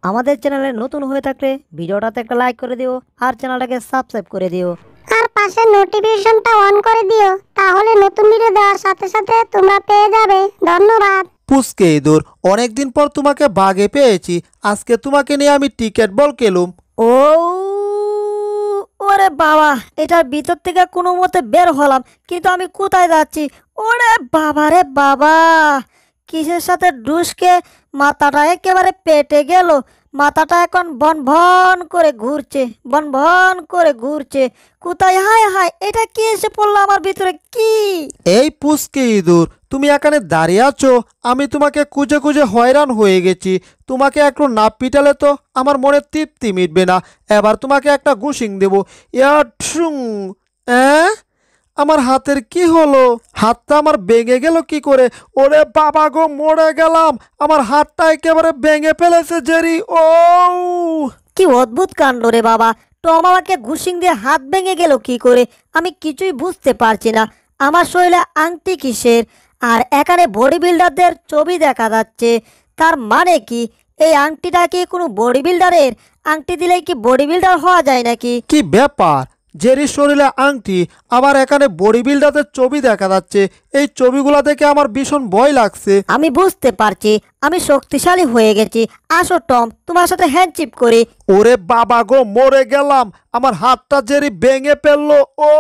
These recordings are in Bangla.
আমাদের চ্যানেলে নতুন হয়ে থাকলে ভিডিওটাতে একটা লাইক করে দিও আর চ্যানেলটাকে সাবস্ক্রাইব করে দিও আর পাশে নোটিফিকেশনটা অন করে দিও, তাহলে নতুন ভিডিও দেওয়ার সাথে সাথে তোমরা পেয়ে যাবে। ধন্যবাদ। পুচকে ইঁদুর, অনেকদিন পর তোমাকে বাগে পেয়েছি। আজকে তোমাকে নিয়ে আমি টিকেট বল খেলুম। ও ওরে বাবা, এটার ভিতর থেকে কোনো মতে বের হলাম, কিন্তু আমি কোথায় যাচ্ছি? ওরে বাবা রে বাবা, কিসের সাথে ডুসকে মাথাটা একেবারে পেটে গেল। মাথাটা এখন বন ভন করে ঘুরছে, বন ভন করে ঘুরছে। কোথায়? হায় হায়, এটা কি এসে পড়লো আমার ভিতরে? কি এই পুচকে ইঁদুর, তুমি এখানে দাঁড়িয়ে আছো? আমি তোমাকে খুঁজে খুঁজে হয়রান হয়ে গেছি। তোমাকে একটু না পিটালে তো আমার মনে তৃপ্তি মিটবে না। এবার তোমাকে একটা ঘুষিং দেবো। আমার হাতের কি হলো? হাতটা আমার ভেঙে গেল কি করে? ওরে বাবা গো, মরে গেলাম। আমার হাতটা একেবারে ভেঙে ফেলেছে জেরি। ও কি অদ্ভুত কাণ্ড রে বাবা! টম আমাকে ঘুষিং দিয়ে হাত ভেঙে গেল কি করে? আমি কিছুই বুঝতে পারছি না। আমার শরীরে আংটি কিসের? আর এখানে বডি বিল্ডারদের ছবি দেখা যাচ্ছে। তার মানে কি এই আংটিটা কি কোনো বডি বিল্ডারের? আংটি দিলেই কি বডি বিল্ডার হওয়া যায় নাকি? কি ব্যাপার? জেরির শরীরে আংটি, আবার এখানে বডি বিল্ডারের ছবি দেখা যাচ্ছে। এই ছবিগুলো দেখে আমার ভীষণ ভয় লাগছে। আমি বুঝতে পারছি, আমি শক্তিশালী হয়ে গেছি। আসো টম, তোমার সাথে হ্যান্ডশিপ করি। ওরে বাবা গো, মরে গেলাম। আমার হাতটা জেরি ভেঙে ফেললো। ও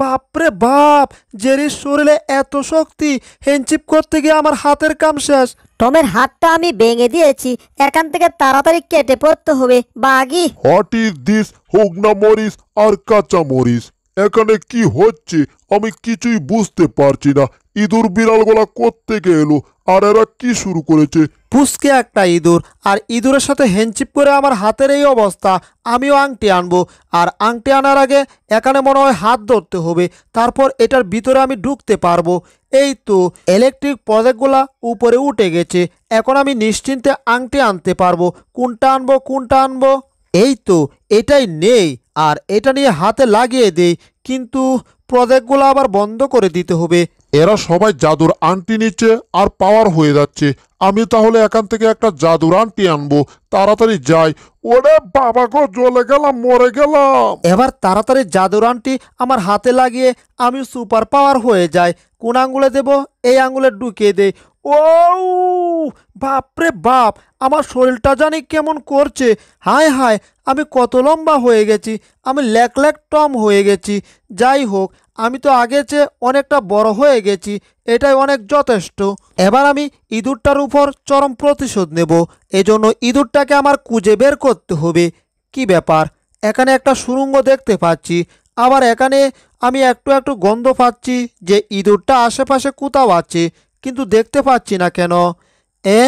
বাপরে বাপ, জেরির শরীরে এত শক্তি! হ্যান্ডশিপ করতে গিয়ে আমার হাতের কাম শেষ। টমের হাতটা আমি ভেঙে দিয়েছি, এখান থেকে তাড়াতাড়ি কেটে পড়তে হবে। বাগি হোয়াট ইজ দিস? হুগনা মরিচ আর কাঁচা মরিচ, এখানে কি হচ্ছে আমি কিছুই বুঝতে পারছি না। ইঁদুর বিড়ালগুলা কোত্থেকে এলো আর এরা কি শুরু করেছে? পুচকে একটা ইঁদুর, আর ইঁদুরের সাথে হ্যান্ডশিপ করে আমার হাতের এই অবস্থা। আমিও আংটি আনবো, আর আংটি আনার আগে এখানে মনে হয় হাত ধরতে হবে, তারপর এটার ভিতরে আমি ঢুকতে পারবো। এই তো ইলেকট্রিক প্রজেক্টগুলা উপরে উঠে গেছে। এখন আমি নিশ্চিন্তে আংটি আনতে পারবো। কোনটা আনবো, কোনটা আনবো? এই তো এটাই নেই, আর এটা নিয়ে হাতে লাগিয়ে দেই। কিন্তু প্রজেক্টগুলো আবার বন্ধ করে দিতে হবে। এরা সবাই জাদুর আংটি নিচ্ছে আর পাওয়ার হয়ে যাচ্ছে। আমি তাহলে এখান থেকে একটা জাদুর আংটি আনবো। তাড়াতাড়ি যাই। ওরে বাবা গো, জ্বলে গেলাম, মরে গেলাম। এবার তাড়াতাড়ি জাদুর আংটি আমার হাতে লাগিয়ে আমি সুপার পাওয়ার হয়ে যাই। কোন আঙ্গুলে দেব? এই আঙ্গুলে ঢুকিয়ে দেই। ও বাপরে বাপ, আমার শরীরটা জানি কেমন করছে। হায় হায়, আমি কত লম্বা হয়ে গেছি! আমি ল্যাক ল্যাক টম হয়ে গেছি। যাই হোক, আমি তো আগের চেয়ে অনেকটা বড় হয়ে গেছি, এটাই অনেক যথেষ্ট। এবার আমি ইঁদুরটার উপর চরম প্রতিশোধ নেব। এজন্য ইঁদুরটাকে আমার খুঁজে বের করতে হবে। কি ব্যাপার? এখানে একটা সুড়ঙ্গ দেখতে পাচ্ছি, আবার এখানে আমি একটু একটু গন্ধ পাচ্ছি যে ইঁদুরটা আশেপাশে কোথাও আছে, কিন্তু দেখতে পাচ্ছি না কেন। এ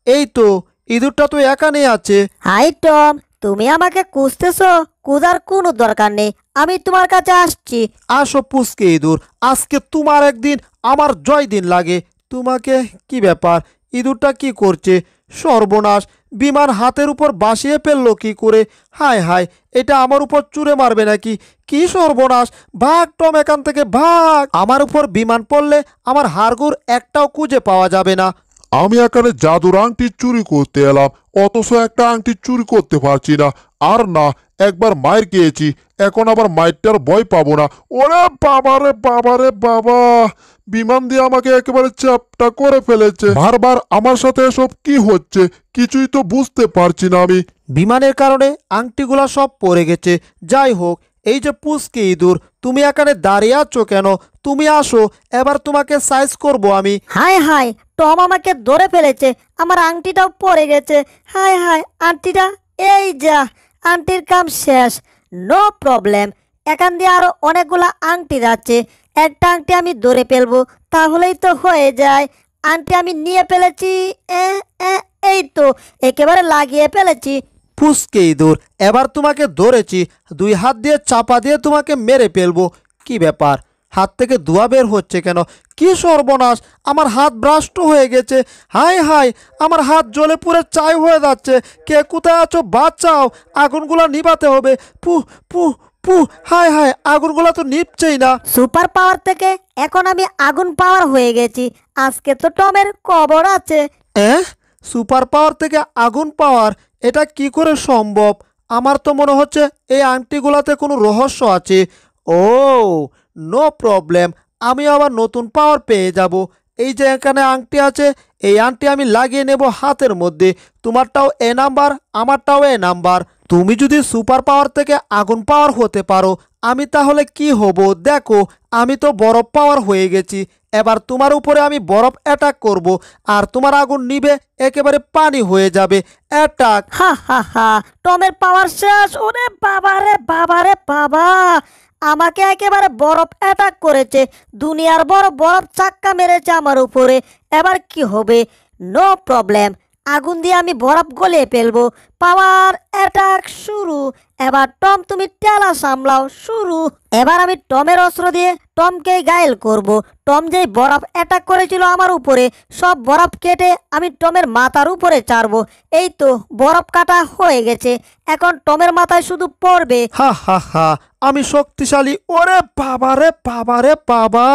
এই তো, ইঁদুরটা তো এখানেই আছে। হাই টম, তুমি আমাকে খুঁজতেছো? খোঁজার কোনো দরকার নেই, আমি তোমার কাছে আসছি। আসো পুচকে ইঁদুর, আজকে তোমার একদিন আমার জয় দিন লাগে। তোমাকে কি ব্যাপার? ইঁদুরটা কি করছে? সর্বনাশ, বিমান হাতের উপর বাসিয়ে ফেললো কি করে? হায় হায়, এটা আমার উপর চুরে মারবে নাকি? কি সর্বনাশ! ভাগ টম, এখান থেকে ভাগ। আমার উপর বিমান পড়লে আমার হাড়গোড় একটাও খুঁজে পাওয়া যাবে না। আমি এখানে জাদুর আংটি চুরি করতে এলাম, অথচ একটা আংটি চুরি করতে পারছি না। আর না, একবার মায়ের খেয়েছি, এখন আবার মায়েরটার ভয় পাবো না। ওরে বাবা রে বাবা রে বাবা, বিমান দিয়ে আমাকে একেবারে চ্যাপ্টা করে ফেলেছে। বারবার আমার সাথে এসব কি হচ্ছে কিছুই তো বুঝতে পারছি না আমি। বিমানের কারণে আংটিগুলা সব পড়ে গেছে। যাই হোক, এই যে পুচকে ইঁদুর, তুমি এখানে দাঁড়িয়ে আছো কেন? তুমি আসো, এবার তোমাকে সাইজ করব আমি। হায় হায়, টম আমাকে ধরে ফেলেছে, আমার আংটিটাও পড়ে গেছে। হায় হায়, আংটিটা এই যা, আংটির কাম শেষ। নো প্রবলেম, এখান দিয়ে আরো অনেকগুলা আংটি যাচ্ছে। একটা আংটি আমি ধরে ফেলবো, তাহলেই তো হয়ে যায়। আংটি আমি নিয়ে ফেলেছি। এ, এ, এই তো একেবারে লাগিয়ে ফেলেছি। পুচকে ইঁদুর, এবার তোমাকে ধরেছি। দুই হাত দিয়ে চাপা দিয়ে তোমাকে মেরে ফেলবো। কি ব্যাপার? হাত থেকে ধোঁয়া বের হচ্ছে কেন? কি সর্বনাশ, আমার হাত ভ্রষ্ট হয়ে গেছে। হায় হায়, আমার হাত জ্বলে পুড়ে ছাই হয়ে যাচ্ছে। কে কোথায় আছো? বাঁচাও, আগুনগুলা নিভাতে হবে। পু পু পু, হায় হায়, আগুনগুলা তো নিভছেই না। সুপার পাওয়ার থেকে এখন আমি আগুন পাওয়ার হয়ে গেছি। আজকে তো টমের কবর আছে। সুপার পাওয়ার থেকে আগুন পাওয়ার, এটা কি করে সম্ভব? আমার তো মনে হচ্ছে এই আংটিগুলোতে কোনো রহস্য আছে। ও, নো প্রবলেম, আমি আবার নতুন পাওয়ার পেয়ে যাব। এই যে এখানে আংটি আছে, এই আংটি আমি লাগিয়ে নেব হাতের মধ্যে। তোমারটাও এ নাম্বার, আমারটাও এ নাম্বার। তুমি যদি সুপার পাওয়ার থেকে আগুন পাওয়ার হতে পারো, আমি তাহলে কি হব দেখো। আমি তো বরফ পাওয়ার হয়ে গেছি। এবার তোমার উপরে আমি বরফ অ্যাটাক করব, আর তোমার আগুন নিবে একেবারে পানি হয়ে যাবে। অ্যাটাক! হা হা হা, টমের পাওয়ার শেষ। ওরে বাবা রে বাবা রে বাবা, আমাকে একেবারে বরফ অ্যাটাক করেছে। দুনিয়ার বড় বরফ চাক্কা মেরেছে আমার উপরে। এবার কি হবে? নো প্রবলেম, আগুন দিয়ে আমি বরফ গলিয়ে ফেলবো। পাওয়ার অ্যাটাক শুরু। এবার টম তুমি টেলা সামলাও, শুরু। এবার আমি টমের অস্ত্র দিয়ে টমকেই ঘায়েল করব। টম যেই বরফ অ্যাটাক করেছিল আমার উপরে, সব বরফ কেটে আমি টমের মাথার উপরে ছাড়বো। এই তো বরফ কাটা হয়ে গেছে, এখন টমের মাথায় শুধু পড়বে। হা হা হা, আমি শক্তিশালী। ওরে বাবা রে বাবা রে বাবা,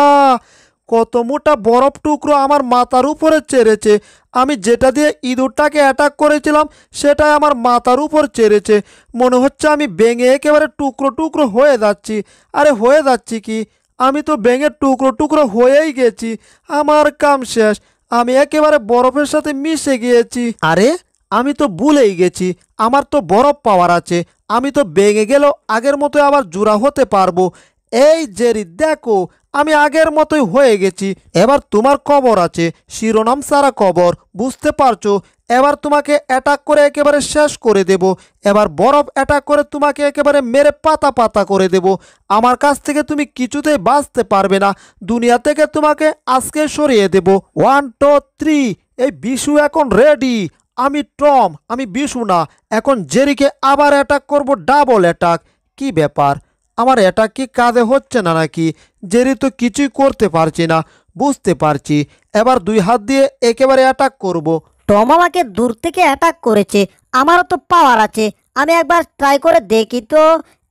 কত মোটা বরফ টুকরো আমার মাথার উপরে চেড়েছে। আমি যেটা দিয়ে ইঁদুরটাকে অ্যাটাক করেছিলাম সেটাই আমার মাথার উপর চেড়েছে। মনে হচ্ছে আমি ভেঙে একেবারে টুকরো টুকরো হয়ে যাচ্ছি। আরে হয়ে যাচ্ছি কি, আমি তো ভেঙে টুকরো টুকরো হয়েই গেছি। আমার কাম শেষ, আমি একেবারে বরফের সাথে মিশে গিয়েছি। আরে আমি তো ভুলেই গেছি, আমার তো বরফ পাওয়ার আছে। আমি তো ভেঙে গেলেও আগের মতো আবার জোড়া হতে পারবো। এই জেরি দেখো, আমি আগের মতোই হয়ে গেছি। এবার তোমার কবর আছে, শিরোনাম সারা কবর, বুঝতে পারছো? এবার তোমাকে অ্যাটাক করে একেবারে শেষ করে দেব। এবার বরফ অ্যাটাক করে তোমাকে একেবারে মেরে পাতা পাতা করে দেব। আমার কাছ থেকে তুমি কিছুতেই বাঁচতে পারবে না। দুনিয়া থেকে তোমাকে আজকে সরিয়ে দেব। 1 2 3, এই বিশু এখন রেডি। আমি টম, আমি বিশু না। এখন জেরিকে আবার অ্যাটাক করব, ডাবল অ্যাটাক। কি ব্যাপার, আমার অ্যাটাক কি কাজে হচ্ছে না নাকি? জেরি তো কিছুই করতে পারছি না, বুঝতে পারছি। এবার 2 হাত দিয়ে একেবারে অ্যাটাক করব। টম আমাকে দূর থেকে অ্যাটাক করেছে, আমারও তো পাওয়ার আছে। আমি একবার ট্রাই করে দেখি তো।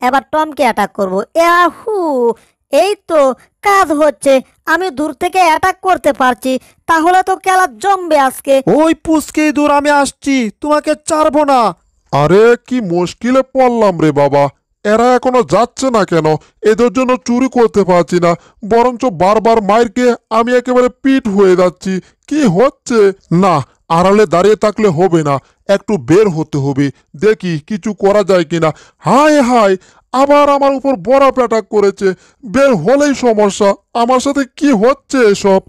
এবার টমকে অ্যাটাক করব। ইয়াহু, এই তো কাজ হচ্ছে। আমি দূর থেকে অ্যাটাক করতে পারছি, তাহলে তো খেলা জমবে আজকে। ওই পুচকে দূর, আমি আসছি, তোমাকে ছাড়বো না। আরে কি মুশকিলে পড়লাম রে বাবা, এরা এখনো যাচ্ছে না কেন? এদের জন্য চুরি করতে পারছি না, বরঞ্চ বারবার মাইর খেয়ে আমি একেবারে পিট হয়ে যাচ্ছি। কি হচ্ছে? না, আড়ালে দাঁড়িয়ে থাকলে হবে না, একটু বের হতে হবে, দেখি কিছু করা যায় কিনা। হায় হায়, আবার আমার উপর বরফ অ্যাটাক করেছে। বের হলেই সমস্যা। আমার সাথে কি হচ্ছে এসব?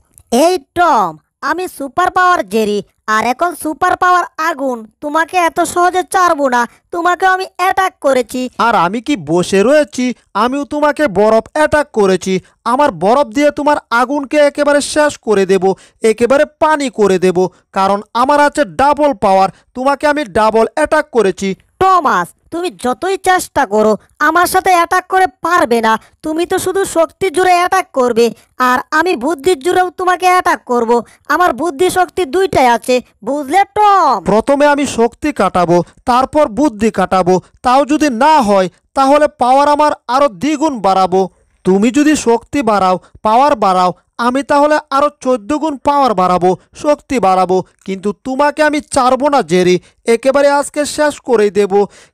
এই টম, আমি সুপার পাওয়ার জেরি, আর এখন সুপার পাওয়ার আগুন। তোমাকে এত সহজে ছাড়বো না, তোমাকে আমি অ্যাটাক করেছি। আর আমি কি বসে রয়েছি? আমিও তোমাকে বরফ অ্যাটাক করেছি। আমার বরফ দিয়ে তোমার আগুনকে একেবারে শেষ করে দেব, একেবারে পানি করে দেব। কারণ আমার আছে ডাবল পাওয়ার, তোমাকে আমি ডাবল অ্যাটাক করেছি। টমাস, তুমি যতই চেষ্টা করো আমার সাথে অ্যাটাক করে পারবে না। তুমি তো শুধু শক্তির জোরে অ্যাটাক করবে, আর আমি বুদ্ধির জোরেও তোমাকে অ্যাটাক করব। আমার বুদ্ধি শক্তি দুইটাই আছে, বুঝলে টম? প্রথমে আমি শক্তি কাটাবো, তারপর বুদ্ধি কাটাবো। তাও যদি না হয় তাহলে পাওয়ার আমার আরো দ্বিগুণ বাড়াবো। তুমি যদি শক্তি বাড়াও, পাওয়ার বাড়াও, আমি তাহলে আরো 14 গুণ পাওয়ার বাড়াবো, শক্তি বাড়াবো। কিন্তু তোমাকে আমি ছাড়বো না জেরি, একেবারে আজকে শেষ করেই দেব।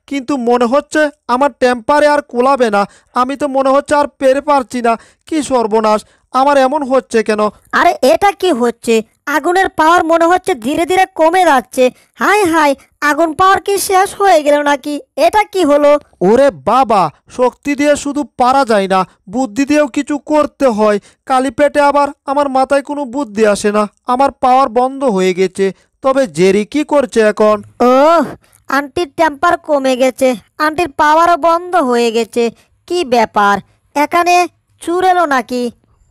কিন্তু মনে হচ্ছে আমার টেম্পারে আর কোলাবে না। আমি তো মনে হচ্ছে আর পেরে পারছি না। কি সর্বনাশ, আমার এমন হচ্ছে কেন? আরে এটা কি হচ্ছে? আগুনের পাওয়ার মনে হচ্ছে ধীরে ধীরে কমে যাচ্ছে। হাই হাই, আগুন পাওয়ার কি শেষ হয়ে গেল নাকি? এটা কি হলো? ওরে বাবা, শক্তি দিয়ে শুধু পারা যায় না, বুদ্ধি দিয়েও কিছু করতে হয়। কালি পেটে আবার আমার মাথায় কোনো বুদ্ধি আসে না, আমার পাওয়ার বন্ধ হয়ে গেছে। তবে জেরি কি করছে এখন? ওহ, আন্টির টেম্পার কমে গেছে, আন্টির পাওয়ারও বন্ধ হয়ে গেছে। কি ব্যাপার, এখানে চুর এলো নাকি?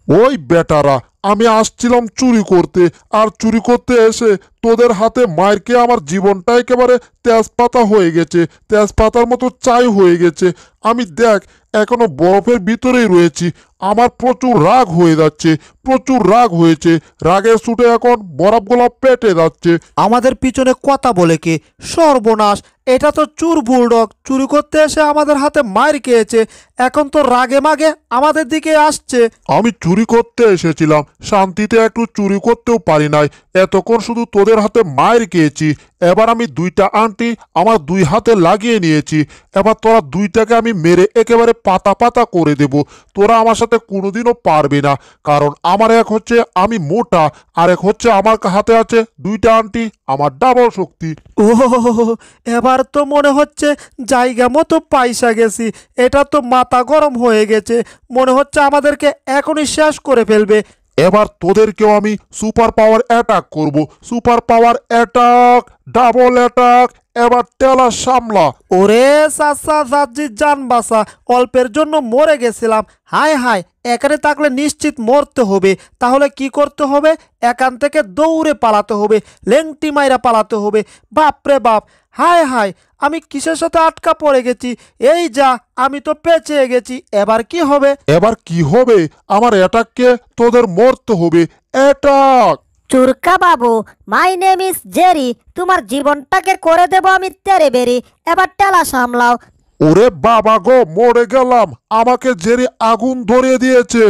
ওই বেটারা, আমি আসছিলাম চুরি করতে, আর চুরি করতে এসে তোদের হাতে মাইর খেয়ে আমার জীবনটা একেবারে তেজপাতা হয়ে গেছে, তেজপাতার মতো চাই হয়ে গেছে। আমি দেখ এখনো বরফের ভিতরেই রয়েছি। আমার প্রচুর রাগ হয়ে যাচ্ছে, প্রচুর রাগ হয়েছে। রাগের ছুটে এখন বরফগুলো পেটে যাচ্ছে। আমাদের পিছনে কথা বলে কে? সর্বনাশ, এটা তো চুর বুলডগ, চুরি করতে এসে আমাদের হাতে মার খেয়েছে। এখন তো রাগে মাগে আমাদের দিকে আসছে। আমি চুরি করতে এসেছিলাম, শান্তিতে একটু চুরি করতেও পারি নাই। এতক্ষণ শুধু তোদের হাতে মায়ের খেয়েছি। এবার আমি দুইটা আংটি আমার দুই হাতে লাগিয়ে নিয়েছি। এবার তোরা দুইটাকে আমি মেরে একেবারে পাতা পাতা করে দেব। তোরা আমার সাথে কোনোদিনও পারবি না, কারণ আমার এক হচ্ছে আমি মোটা, আর এক হচ্ছে আমার হাতে আছে দুইটা আংটি, আমার ডাবল শক্তি। ও, এবার তো মনে হচ্ছে জায়গা মতো পাইসা গেছি। এটা তো মাথা গরম হয়ে গেছে, মনে হচ্ছে আমাদেরকে এখনই শেষ করে ফেলবে। এবার তোদেরকেও আমি সুপার পাওয়ার অ্যাটাক করব। Super power attack, double attack. এবার টেলা সামলা। ওরে চাচা চাচি জান বাঁচা, অল্পের জন্য মরে গেছিলাম। হায় হায়, এখানে থাকলে নিশ্চিত মরতে হবে। তাহলে কি করতে হবে? এখান থেকে দৌড়ে পালাতে হবে, লেংটি মাইরা পালাতে হবে। বাপরে বাপ, হায় হায়, আমি কিসের সাথে আটকা পড়ে গেছি? এই যা, আমি তো পেঁচিয়ে গেছি। এবার কি হবে? এবার কি হবে? আমার অ্যাটাককে তোদের মরতে হবে। Attack! চুরকা Babu, my name is Jerry. তোমার জীবনটাকে করে দেব আমি তেরে বেরি। এবার টেলা সামলাও। ওরে বাবা গো, মরে গেলাম। আমাকে জেরি আগুন ধরিয়ে দিয়েছে,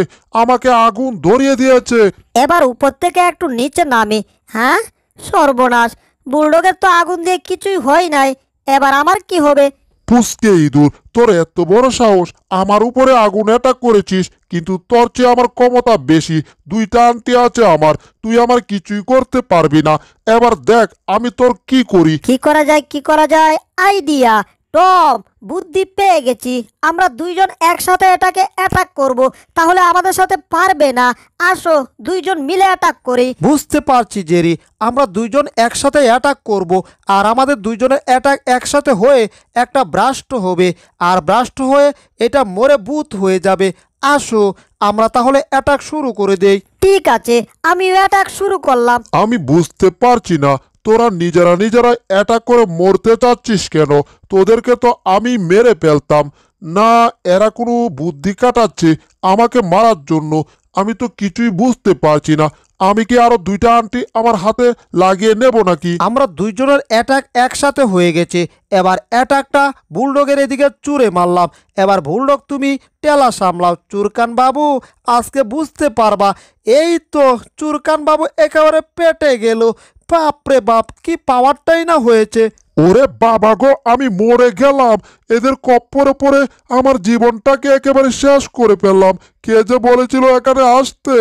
আমাকে আগুন ধরিয়ে দিয়েছে। এবার উপর থেকে একটু নিচে নামি। হ্যাঁ, সর্বনাশ, বুলডগের তো আগুন দিয়ে কিছুই হয় নাই। এবার আমার কি হবে? পুষকে ইঁদুর, তোর এত বড় সাহস, আমার উপরে আগুন অ্যাটাক করেছিস, কিন্তু তোর চেয়ে আমার ক্ষমতা বেশি। দুইটা আংটি আছে আমার, তুই আমার কিছুই করতে পারবি না। এবার দেখ আমি তোর কি করি। কি করা যায়, কি করা যায়? আইডিয়া! টম, বুদ্ধি পেয়ে গেছি। আমরা দুইজন একসাথে এটাকে অ্যাটাক করব, তাহলে আমাদের সাথে পারবে না। আসো দুইজন মিলে অ্যাটাক করি। বুঝতে পারছি জেরি, আমরা দুইজন একসাথে অ্যাটাক করব, আর আমাদের দুইজনের অ্যাটাক একসাথে হয়ে একটা ব্রাস্ট হবে, আর ব্রাস্ট হয়ে এটা মরে ভূত হয়ে যাবে। আসো আমরা তাহলে অ্যাটাক শুরু করে দেই। ঠিক আছে, আমি অ্যাটাক শুরু করলাম। আমি বুঝতে পারছি না, তোরা নিজেরা নিজেরা অ্যাটাক করে মরতে চাচ্ছিস কেন? তোদেরকে তো আমি মেরে ফেলতাম। না, এরা কোনো বুদ্ধি কাটাচ্ছে আমাকে মারার জন্য। আমি তো কিছুই বুঝতে পারছি না। আমি কি আরো দুইটা আংটি আমার হাতে লাগিয়ে নেব নাকি? আমরা দুইজনের অ্যাটাক একসাথে হয়ে গেছে। এবার অ্যাটাকটা বুলডগের এদিকে চুরে মারলাম। এবার বুলডগ তুমি টেলা সামলাও। চুরকান বাবু, আজকে বুঝতে পারবা। এই তো চুরকান বাবু একেবারে পেটে গেল। বাপরে বাপ, কি পাওয়ারটাই না হয়েছে। ওরে বাবা গো, আমি মরে গেলাম। এদের কপ্পরে পড়ে আমার জীবনটাকে একেবারে শেষ করে ফেললাম। কে যে বলেছিল এখানে আসতে?